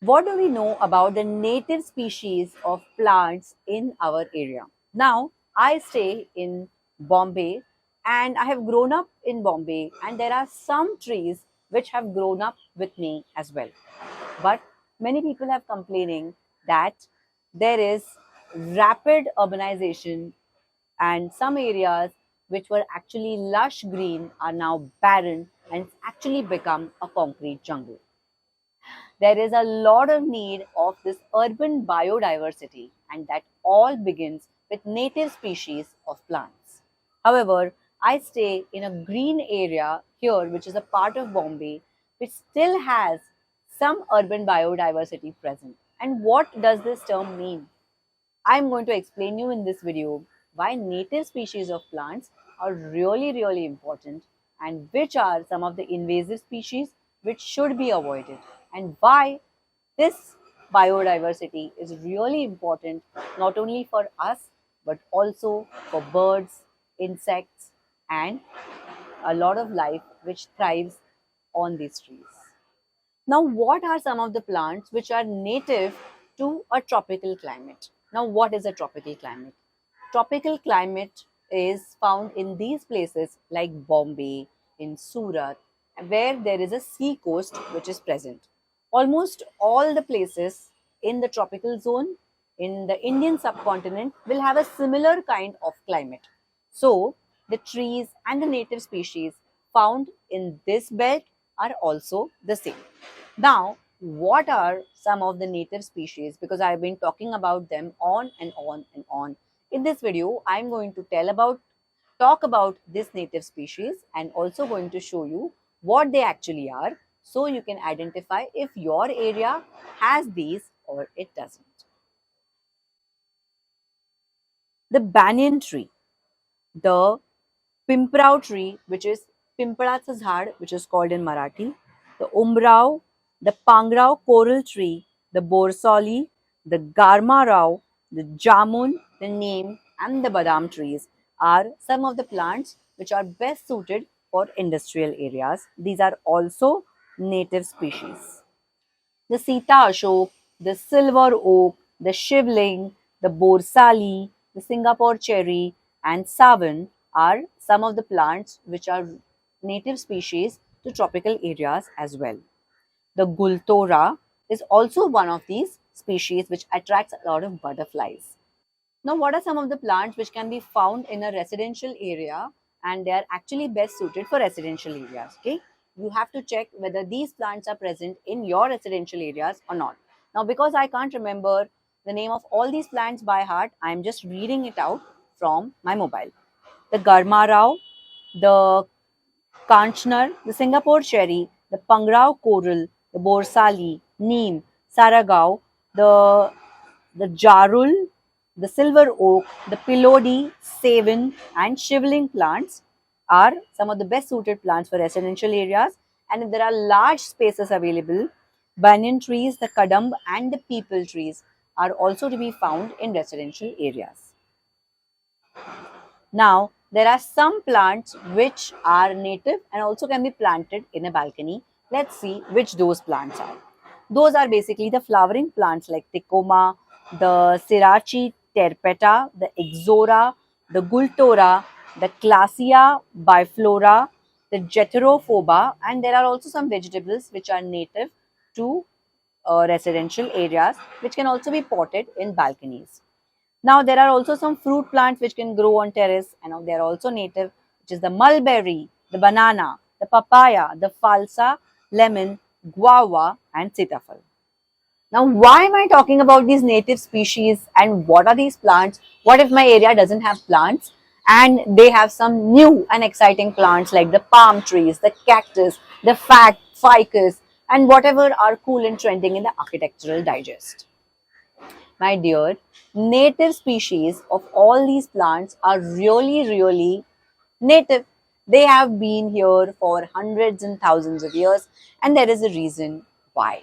What do we know about the native species of plants in our area? Now, I stay in Bombay and I have grown up in Bombay, and there are some trees which have grown up with me as well. But many people have complaining that there is rapid urbanization, and some areas which were actually lush green are now barren and it's actually become a concrete jungle. There is a lot of need of this urban biodiversity, and that all begins with native species of plants. However, I stay in a green area here, which is a part of Bombay, which still has some urban biodiversity present. And what does this term mean? I'm going to explain you in this video why native species of plants are really important, and which are some of the invasive species which should be avoided, and why this biodiversity is really important not only for us but also for birds, insects, and a lot of life which thrives on these trees. Now, what are some of the plants which are native to a tropical climate? Now, what is a tropical climate? Tropical climate is found in these places like Bombay, in Surat, where there is a sea coast which is present. Almost all the places in the tropical zone in the Indian subcontinent will have a similar kind of climate. So, the trees and the native species found in this belt are also the same. Now, what are some of the native species? Because I've been talking about them on and on and on. In this video, I'm going to talk about this native species and also going to show you what they actually are so you can identify if your area has these or it doesn't. The banyan tree, the Pimprao tree, which is Pimpalaचं झाड, which is called in Marathi, the Umbaro, the Pangaro Coral Tree, the Borsali, the Garmarao, the Jamun, the Neem, and the Badam trees are some of the plants which are best suited for industrial areas. These are also native species. The Sita Ashok, the silver oak, the shivling, the borsali, the Singapore cherry, and savan are some of the plants which are native species to tropical areas as well. The gultora is also one of these species which attracts a lot of butterflies. Now, what are some of the plants which can be found in a residential area and they are actually best suited for residential areas? Okay, you have to check whether these plants are present in your residential areas or not. Now, because I can't remember the name of all these plants by heart, I am just reading it out from my mobile. The Garmarao, the Kanchnar, the Singapore cherry, the Pangaro coral, the Borsali, Neem, Saragao, the Jarul, the silver oak, the Pilodi, Savin, and Shivling plants are some of the best suited plants for residential areas. And if there are large spaces available, banyan trees, the kadamb, and the peepal trees are also to be found in residential areas. Now, there are some plants which are native and also can be planted in a balcony. Let's see which those plants are. Those are basically the flowering plants like Ticoma, the Sriracha terpeta, the Ixora, the Gultora, the Classia biflora, the Jeterophoba, and there are also some vegetables which are native to residential areas which can also be potted in balconies. Now, there are also some fruit plants which can grow on terrace, and they are also native, which is the mulberry, the banana, the papaya, the falsa, lemon, guava, and sitafal. Now, why am I talking about these native species and what are these plants? What if my area doesn't have plants and they have some new and exciting plants like the palm trees, the cactus, the ficus, and whatever are cool and trending in the architectural digest? My dear, native species of all these plants are really native. They have been here for hundreds and thousands of years, and there is a reason why.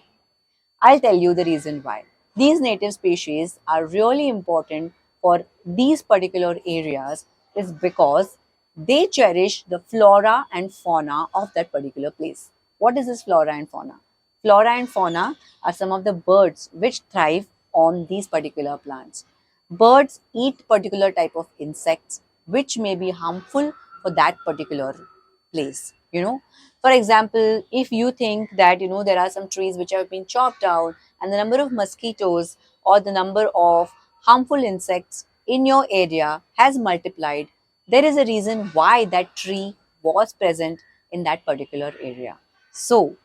I'll tell you the reason why. These native species are really important for these particular areas is because they cherish the flora and fauna of that particular place. What is this flora and fauna? flora and fauna are some of the birds which thrive on these particular plants. Birds eat particular type of insects which may be harmful for that particular place. For example, if you think that there are some trees which have been chopped down and the number of mosquitoes or the number of harmful insects in your area has multiplied, there is a reason why that tree was present in that particular area. So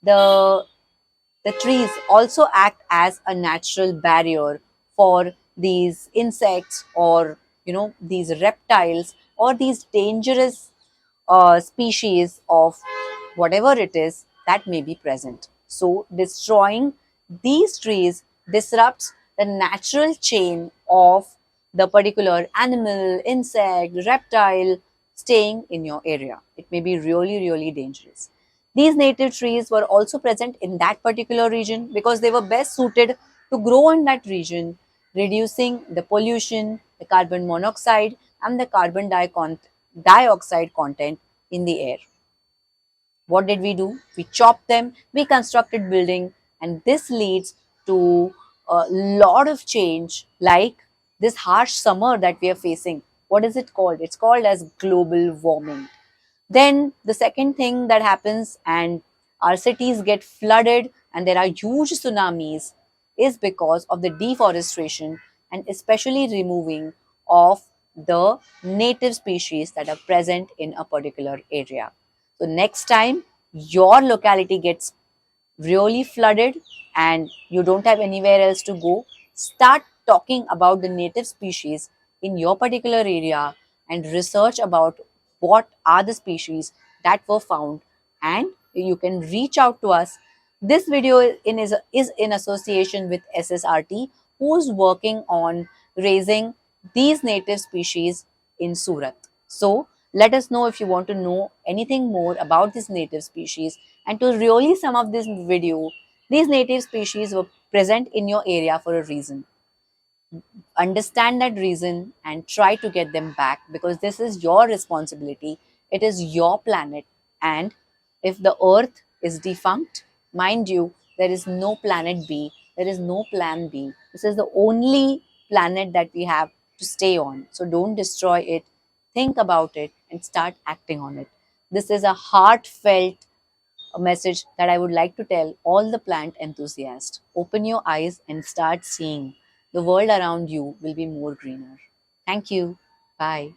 the the trees also act as a natural barrier for these insects, or these reptiles, or these dangerous species of whatever it is that may be present. So destroying these trees disrupts the natural chain of the particular animal, insect, reptile staying in your area. It may be really, really dangerous. These native trees were also present in that particular region because they were best suited to grow in that region, reducing the pollution, the carbon monoxide, and the dioxide content in the air. What did we do? We chopped them, we constructed building, and this leads to a lot of change, like this harsh summer that we are facing. What is it called? It's called as global warming. Then the second thing that happens, and our cities get flooded and there are huge tsunamis, is because of the deforestation and especially removing of the native species that are present in a particular area. So next time your locality gets really flooded and you don't have anywhere else to go, start talking about the native species in your particular area and research about what are the species that were found, and you can reach out to us. This video is in association with SSRT, who's working on raising these native species in Surat. So let us know if you want to know anything more about this native species. And to really sum up this video, these native species were present in your area for a reason. Understand that reason and try to get them back, because this is your responsibility. It is your planet. And if the earth is defunct, mind you, there is no planet B, there is no plan B. This is the only planet that we have to stay on. So don't destroy it. Think about it and start acting on it. This is a heartfelt message that I would like to tell all the plant enthusiasts. Open your eyes and start seeing. The world around you will be more greener. Thank you. Bye.